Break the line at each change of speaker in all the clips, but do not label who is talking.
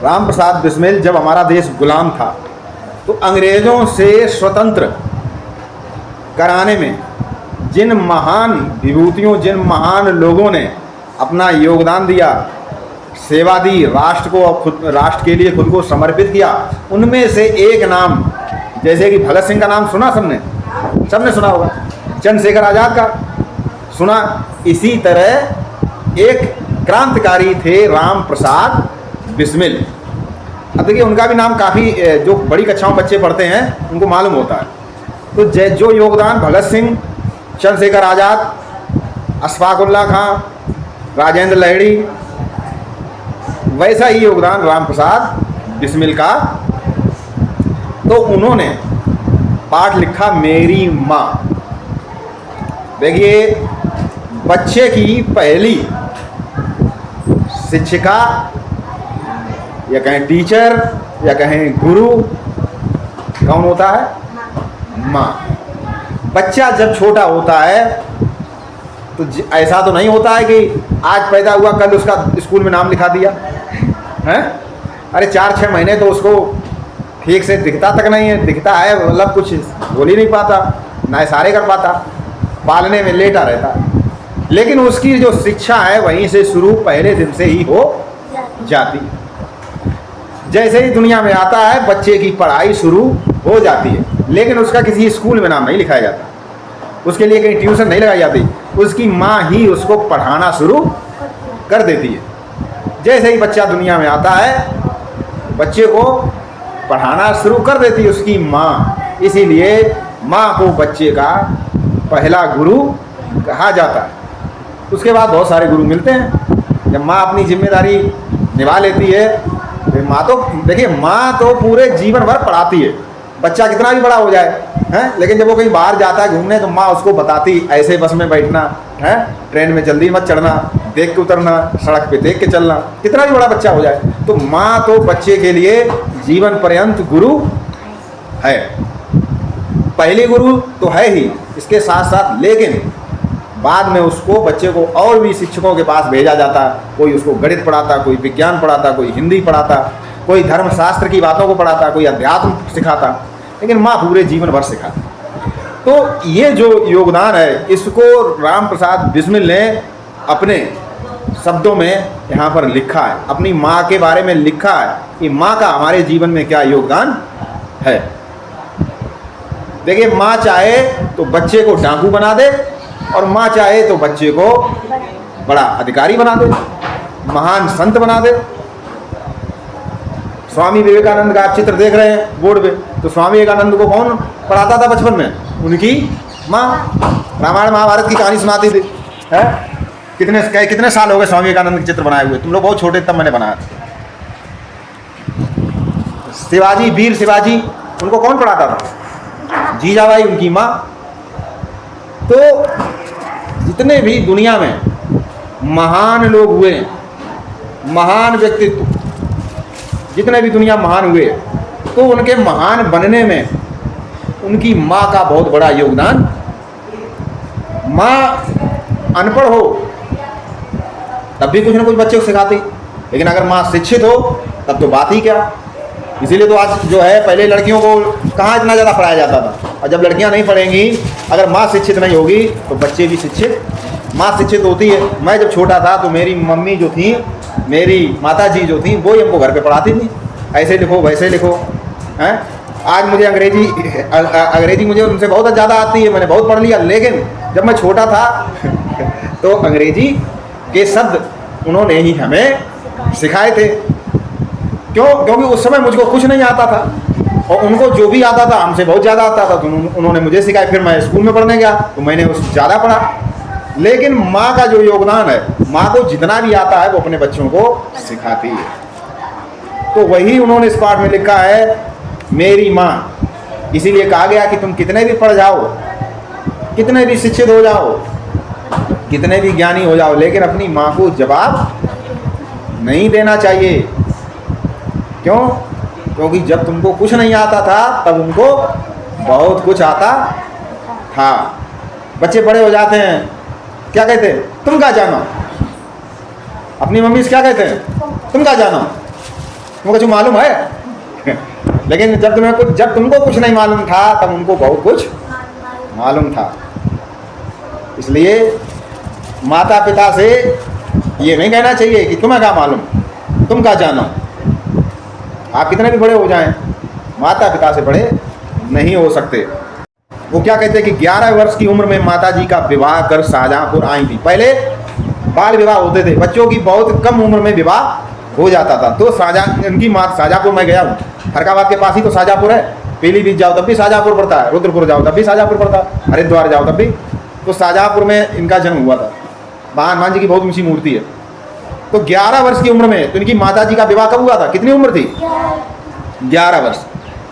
राम प्रसाद बिस्मिल जब हमारा देश गुलाम था तो अंग्रेज़ों से स्वतंत्र कराने में जिन महान विभूतियों, जिन महान लोगों ने अपना योगदान दिया, सेवा दी, राष्ट्र को, खुद राष्ट्र के लिए खुद को समर्पित किया, उनमें से एक नाम, जैसे कि भगत सिंह का नाम सुना सबने सुना होगा, चंद्रशेखर आज़ाद का सुना, इसी तरह एक क्रांतिकारी थे राम प्रसाद बिस्मिल। अब देखिए उनका भी नाम काफ़ी, जो बड़ी कक्षाओं में बच्चे पढ़ते हैं उनको मालूम होता है। तो जो योगदान भगत सिंह, चंद्रशेखर आज़ाद, अशफाक उल्लाह खां, राजेंद्र लहड़ी, वैसा ही योगदान राम प्रसाद बिस्मिल का। तो उन्होंने पाठ लिखा मेरी माँ। देखिए बच्चे की पहली शिक्षिका या कहें टीचर या कहें गुरु कौन होता है? माँ। बच्चा जब छोटा होता है तो ऐसा तो नहीं होता है कि आज पैदा हुआ कल उसका स्कूल में नाम लिखा दिया है। अरे 4-6 महीने तो उसको ठीक से दिखता तक नहीं है, दिखता है मतलब कुछ बोल ही नहीं पाता, ना इशारे कर पाता, पालने में लेटा रहता है। लेकिन उसकी जो शिक्षा है वहीं से शुरू पहले दिन से ही हो जाती है। जैसे ही दुनिया में आता है बच्चे की पढ़ाई शुरू हो जाती है, लेकिन उसका किसी स्कूल में नाम नहीं लिखाया जाता, उसके लिए कहीं ट्यूशन नहीं लगाई जाती, उसकी माँ ही उसको पढ़ाना शुरू कर देती है। जैसे ही बच्चा दुनिया में आता है बच्चे को पढ़ाना शुरू कर देती है उसकी माँ। इसीलिए माँ को बच्चे का पहला गुरु कहा जाता है। उसके बाद बहुत सारे गुरु मिलते हैं। जब माँ अपनी जिम्मेदारी निभा लेती है तो माँ तो देखिए, माँ तो पूरे जीवन भर पढ़ाती है, बच्चा कितना भी बड़ा हो जाए हैं, लेकिन जब वो कहीं बाहर जाता है घूमने तो माँ उसको बताती, ऐसे बस में बैठना है, ट्रेन में जल्दी मत चढ़ना, देख के उतरना, सड़क पे देख के चलना, कितना भी बड़ा बच्चा हो जाए। तो माँ तो बच्चे के लिए जीवन पर्यंत गुरु है, पहली गुरु तो है ही, इसके साथ साथ लेकिन बाद में उसको बच्चे को और भी शिक्षकों के पास भेजा जाता। कोई उसको गणित पढ़ाता, कोई विज्ञान पढ़ाता, कोई हिंदी पढ़ाता, कोई धर्मशास्त्र की बातों को पढ़ाता, कोई अध्यात्म सिखाता, लेकिन माँ पूरे जीवन भर सिखाती। तो ये जो योगदान है इसको राम प्रसाद बिस्मिल ने अपने शब्दों में यहाँ पर लिखा है, अपनी माँ के बारे में लिखा है कि माँ का हमारे जीवन में क्या योगदान है। देखिए माँ चाहे तो बच्चे को डाकू बना दे और माँ चाहे तो बच्चे को बड़ा अधिकारी बना दे, महान संत बना दे। स्वामी विवेकानंद का आप चित्र देख रहे हैं बोर्ड पे, तो स्वामी विवेकानंद को कौन पढ़ाता था बचपन में? उनकी माँ। रामायण महाभारत की कहानी सुनाती थी है। कितने साल हो गए स्वामी विवेकानंद के चित्र बनाए हुए? तुम लोग बहुत छोटे तब मैंने बनाया था। शिवाजी, वीर शिवाजी, उनको कौन पढ़ाता था? जीजाबाई, उनकी माँ। तो जितने भी दुनिया में महान लोग हुए, महान व्यक्तित्व, जितने भी दुनिया महान हुए, तो उनके महान बनने में उनकी माँ का बहुत बड़ा योगदान। माँ अनपढ़ हो तब भी कुछ ना कुछ बच्चे को सिखाती, लेकिन अगर माँ शिक्षित हो तब तो बात ही क्या। इसीलिए तो आज जो है, पहले लड़कियों को कहाँ इतना ज़्यादा पढ़ाया जाता था, और जब लड़कियाँ नहीं पढ़ेंगी, अगर माँ शिक्षित नहीं होगी तो बच्चे भी शिक्षित। माँ शिक्षित होती है। मैं जब छोटा था तो मेरी मम्मी जो थी, मेरी माता जी जो थी, वो ही हमको घर पे पढ़ाती थी, ऐसे लिखो वैसे लिखो हैं। आज मुझे अंग्रेजी मुझे उनसे बहुत ज़्यादा आती है, मैंने बहुत पढ़ लिया, लेकिन जब मैं छोटा था तो अंग्रेजी के शब्द उन्होंने ही हमें सिखाए थे। क्यों? क्योंकि उस समय मुझको कुछ नहीं आता था और उनको जो भी आता था हमसे बहुत ज़्यादा आता था, तो उन्होंने मुझे सिखाया। फिर मैं स्कूल में पढ़ने गया तो मैंने उससे ज़्यादा पढ़ा। लेकिन माँ का जो योगदान है, माँ को जितना भी आता है वो अपने बच्चों को सिखाती है। तो वही उन्होंने इस पाठ में लिखा है, मेरी माँ। इसीलिए कहा गया कि तुम कितने भी पढ़ जाओ, कितने भी शिक्षित हो जाओ, कितने भी ज्ञानी हो जाओ, लेकिन अपनी माँ को जवाब नहीं देना चाहिए। क्यों? क्योंकि जब तुमको कुछ नहीं आता था तब उनको बहुत कुछ आता था। बच्चे बड़े हो जाते हैं, क्या कहते हैं? तुम क्या जानो। अपनी मम्मी से क्या कहते हैं? तुम क्या जानो। तुमको कुछ मालूम है? लेकिन जब तुमको कुछ नहीं मालूम था तब उनको बहुत कुछ मालूम था। इसलिए माता पिता से ये नहीं कहना चाहिए कि तुम्हें क्या मालूम, तुम क्या जानो। आप कितने भी बड़े हो जाएं, माता पिता से बड़े नहीं हो सकते। वो क्या कहते हैं कि 11 वर्ष की उम्र में माता जी का विवाह कर शाहजहाँपुर आई थी। पहले बाल विवाह होते थे, बच्चों की बहुत कम उम्र में विवाह हो जाता था। तो इनकी माँ शाहजहाँपुर मैं गया हूँ, फरकाबाद के पास ही तो शाहजहाँपुर है। पीलीभीत जाओ तब भी शाहजहाँपुर पड़ता है, रुद्रपुर जाओ तब भी शाहजहाँपुर पड़ता है, हरिद्वार जाओ तब भी। तो शाहजहाँपुर में इनका जन्म हुआ था। हनुमान जी की बहुत ऊंची मूर्ति है। तो 11 वर्ष की उम्र में तो इनकी माता जी का विवाह कब हुआ था? कितनी उम्र थी? 11 वर्ष।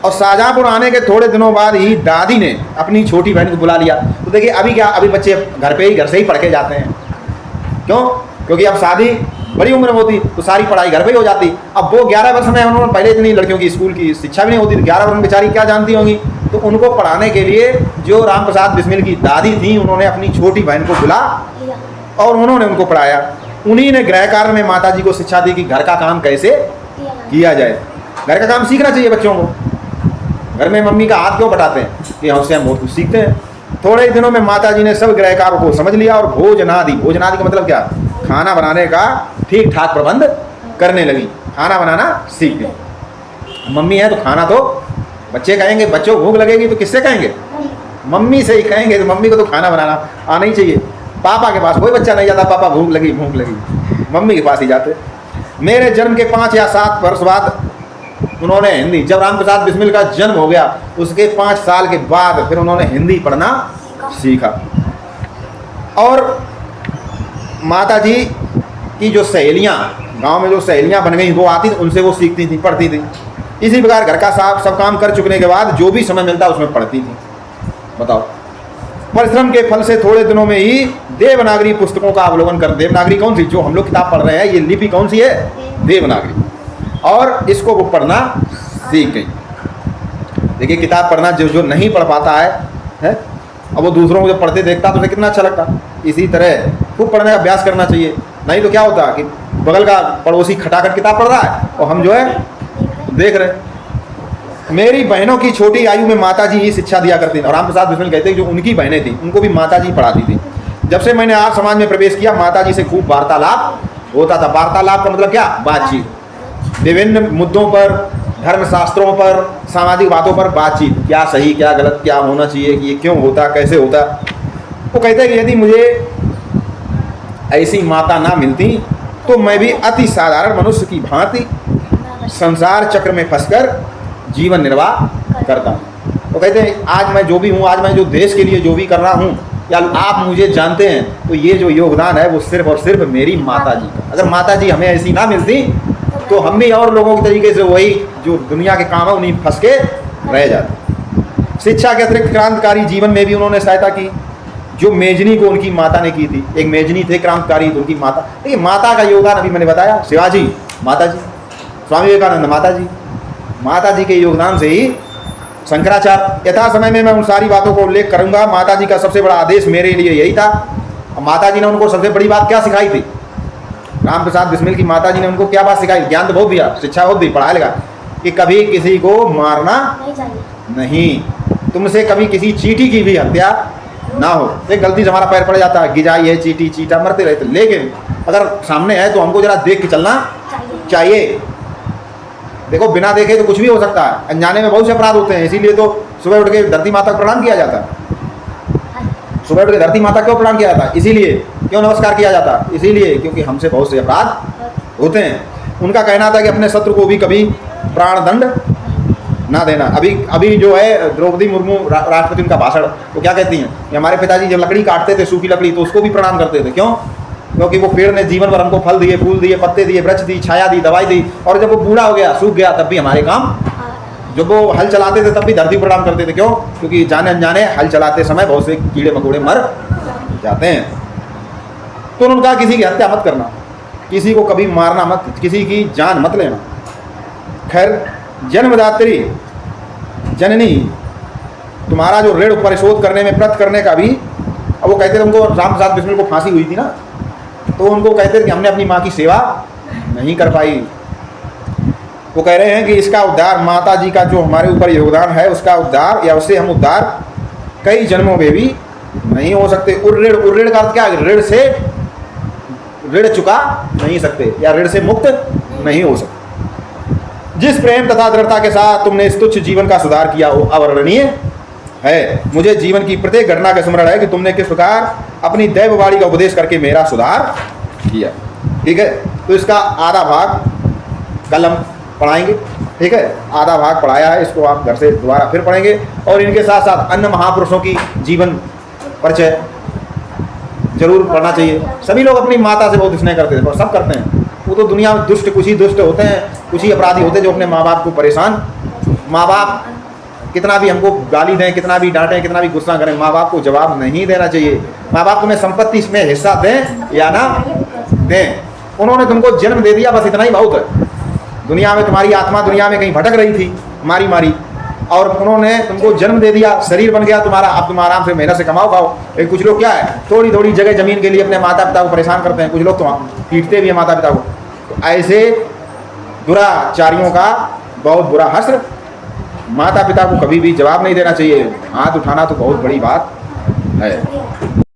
और शाहजहाँपुर आने के थोड़े दिनों बाद ही दादी ने अपनी छोटी बहन को बुला लिया। तो देखिए अभी क्या, अभी बच्चे घर से ही पढ़ के जाते हैं। क्यों? क्योंकि अब शादी बड़ी उम्र में होती तो सारी पढ़ाई घर पे ही हो जाती। अब वो 11 वर्ष में, उन्होंने पहले इतनी लड़कियों की स्कूल की शिक्षा भी नहीं होती, तो 11 वर्ष में बेचारी क्या जानती होंगी। तो उनको पढ़ाने के लिए जो राम प्रसाद बिस्मिल की दादी थी, उन्होंने अपनी छोटी बहन को बुला और उन्होंने उनको पढ़ाया। उन्हीं ने गृह कार्य में माता जी को शिक्षा दी कि घर का काम कैसे किया जाए। घर का काम सीखना चाहिए बच्चों को। घर में मम्मी का हाथ क्यों बटाते हैं? कि हमसे हम बहुत कुछ सीखते हैं। थोड़े ही दिनों में माता जी ने सब गृह कार्य को समझ लिया और भोजनादि का मतलब क्या? खाना बनाने का ठीक ठाक प्रबंध करने लगी। खाना बनाना सीख गई। मम्मी है तो खाना तो बच्चे कहेंगे, बच्चों को भूख लगेगी तो किससे कहेंगे? मम्मी से ही कहेंगे। तो मम्मी को तो खाना बनाना आना ही चाहिए। पापा के पास कोई बच्चा नहीं जाता, पापा भूख लगी मम्मी के पास ही जाते। मेरे जन्म के 5 या 7 वर्ष बाद उन्होंने हिंदी, जब राम प्रसाद बिस्मिल का जन्म हो गया उसके 5 साल के बाद फिर उन्होंने हिंदी पढ़ना सीखा। और माता जी की जो सहेलियाँ, गांव में जो सहेलियाँ बन गई वो आती थी, उनसे वो सीखती थी, पढ़ती थी। इसी प्रकार घर का सब काम कर चुकने के बाद जो भी समय मिलता उसमें पढ़ती थी। बताओ, परिश्रम के फल से थोड़े दिनों में ही देवनागरी पुस्तकों का अवलोकन कर। देवनागरी कौन सी? जो हम लोग किताब पढ़ रहे हैं, ये लिपि कौन सी है? देवनागरी। और इसको वो पढ़ना सीख गई। देखिए किताब पढ़ना जो नहीं पढ़ पाता है अब वो दूसरों को जब पढ़ते देखता तो उसे कितना अच्छा लगता। इसी तरह खूब पढ़ने का अभ्यास करना चाहिए। नहीं तो क्या होता कि बगल का पड़ोसी खटाखट किताब पढ़ रहा है और हम जो है देख रहे। मेरी बहनों की छोटी आयु में माता जी ही शिक्षा दिया करती थी। और राम प्रसाद बिस्मिल कहते हैं जो उनकी बहनें थी उनको भी माता जी पढ़ाती थी। जब से मैंने आर्य समाज में प्रवेश किया माता जी से खूब वार्तालाप होता था। वार्तालाप का मतलब क्या? बातचीत। विभिन्न मुद्दों पर, धर्म शास्त्रों पर, सामाजिक बातों पर बातचीत। क्या सही, क्या गलत, क्या होना चाहिए, कि ये क्यों होता, कैसे होता। वो कहते हैं कि यदि मुझे ऐसी माता ना मिलती तो मैं भी अति साधारण मनुष्य की भांति संसार चक्र में फंसकर जीवन निर्वाह करता। वो कहते हैं आज मैं जो भी हूँ, आज मैं जो देश के लिए जो भी कर रहा हूँ, या आप मुझे जानते हैं, तो ये जो योगदान है वो सिर्फ और सिर्फ मेरी माता जी का। अगर माता जी हमें ऐसी ना मिलती तो हम भी और लोगों के तरीके से वही जो दुनिया के काम है उन्हीं फंस के रह जाते। शिक्षा के अतिरिक्त क्रांतिकारी जीवन में भी उन्होंने सहायता की, जो मेजनी को उनकी माता ने की थी। एक मेजनी थे क्रांतिकारी, तो उनकी माता। देखिए माता का योगदान अभी मैंने बताया, शिवाजी माता जी, स्वामी विवेकानंद माता जी के योगदान से ही शंकराचार्य। यथा समय में मैं उन सारी बातों को उल्लेख करूंगा। माता जी का सबसे बड़ा आदेश मेरे लिए यही था। और माता जी ने उनको सबसे बड़ी बात क्या सिखाई थी? राम प्रसाद बिस्मिल की माता जी ने उनको क्या बात सिखाई? ज्ञान तो बहुत दिया, शिक्षा बहुत दी, पढ़ाया लगा कि कभी किसी को मारना नहीं, तुमसे कभी किसी चींटी की भी हत्या ना हो। एक गलती से हमारा पैर पड़ जाता है, गिजाई है, चींटी चींटा मरते रहते, लेकिन अगर सामने है तो हमको जरा देख के चलना चाहिए। देखो बिना देखे तो कुछ भी हो सकता है। अनजाने में बहुत से अपराध होते हैं। इसीलिए तो सुबह उठ के धरती माता को प्रणाम किया जाता है। सुबह उठ के धरती माता क्यों प्रणाम किया जाता है? इसीलिए। क्यों नमस्कार किया जाता है? इसीलिए क्योंकि हमसे बहुत से अपराध होते हैं। उनका कहना था कि अपने शत्रु को भी कभी प्राण दंड ना देना। अभी जो है द्रौपदी मुर्मू राष्ट्रपति, उनका भाषण, वो क्या कहती हैं कि हमारे पिताजी जब लकड़ी काटते थे, सूखी लकड़ी, तो उसको भी प्रणाम करते थे। क्यों? क्योंकि वो पेड़ ने जीवन भर हमको फल दिए, फूल दिए, पत्ते दिए, वृक्ष दी, छाया दी, दवाई दी। और जब वो बूढ़ा हो गया, सूख गया, तब भी हमारे काम, जब वो हल चलाते थे तब भी धरती प्रणाम करते थे। क्यों? क्योंकि जाने अनजाने हल चलाते समय बहुत से कीड़े मकोड़े मर जाते हैं। तो उन्होंने कहा किसी की हत्या मत करना, किसी को कभी मारना मत, किसी की जान मत लेना। खैर, जन्मदात्री जननी तुम्हारा जो ऋण परिशोध करने में व्रत करने का भी, अब वो कहते थे उनको, राम प्रसाद बिस्मिल को फांसी हुई थी ना, तो उनको कहते थे कि हमने अपनी माँ की सेवा नहीं कर पाई। वो कह रहे हैं कि इसका उद्धार, माता जी का जो हमारे ऊपर योगदान है उसका उद्धार, या उससे हम उद्धार कई जन्मों में भी नहीं हो सकते। उर्ऋण, उर्ऋण का अर्थ क्या है? ऋण से ऋण चुका नहीं सकते या ऋण से मुक्त नहीं हो सकते। जिस प्रेम तथा दृढ़ता के साथ तुमने इस तुच्छ जीवन का सुधार किया वो अवर्णनीय है। मुझे जीवन की प्रत्येक घटना का स्मरण है कि तुमने किस प्रकार अपनी दैववाणी का उपदेश करके मेरा सुधार किया। ठीक है, तो इसका आधा भाग कल हम पढ़ाएंगे। ठीक है, आधा भाग पढ़ाया है, इसको आप घर से दोबारा फिर पढ़ेंगे। और इनके साथ साथ अन्य महापुरुषों की जीवन परिचय जरूर पढ़ना चाहिए। सभी लोग अपनी माता से बहुत स्नेह करते थे और सब करते हैं। वो तो दुनिया में दुष्ट, कुछ ही दुष्ट होते हैं, कुछ ही अपराधी होते हैं जो अपने माँ बाप को परेशान, माँ बाप कितना भी हमको गाली दें, कितना भी डांटें, कितना भी गुस्सा करें, माँ बाप को जवाब नहीं देना चाहिए। माँ बाप तुम्हें संपत्ति इसमें हिस्सा दें या ना दें, उन्होंने तुमको जन्म दे दिया, बस इतना ही बहुत है। दुनिया में तुम्हारी आत्मा दुनिया में कहीं भटक रही थी मारी मारी, और उन्होंने तुमको जन्म दे दिया, शरीर बन गया तुम्हारा, अब तुम आराम से मेहनत से कमाओ खाओ। लेकिन कुछ लोग क्या है, थोड़ी थोड़ी जगह जमीन के लिए अपने माता पिता को परेशान करते हैं, कुछ लोग तो पीटते भी हैं माता पिता को। तो ऐसे दुराचारियों का बहुत बुरा हश्र। माता पिता को कभी भी जवाब नहीं देना चाहिए, हाथ उठाना तो बहुत बड़ी बात है।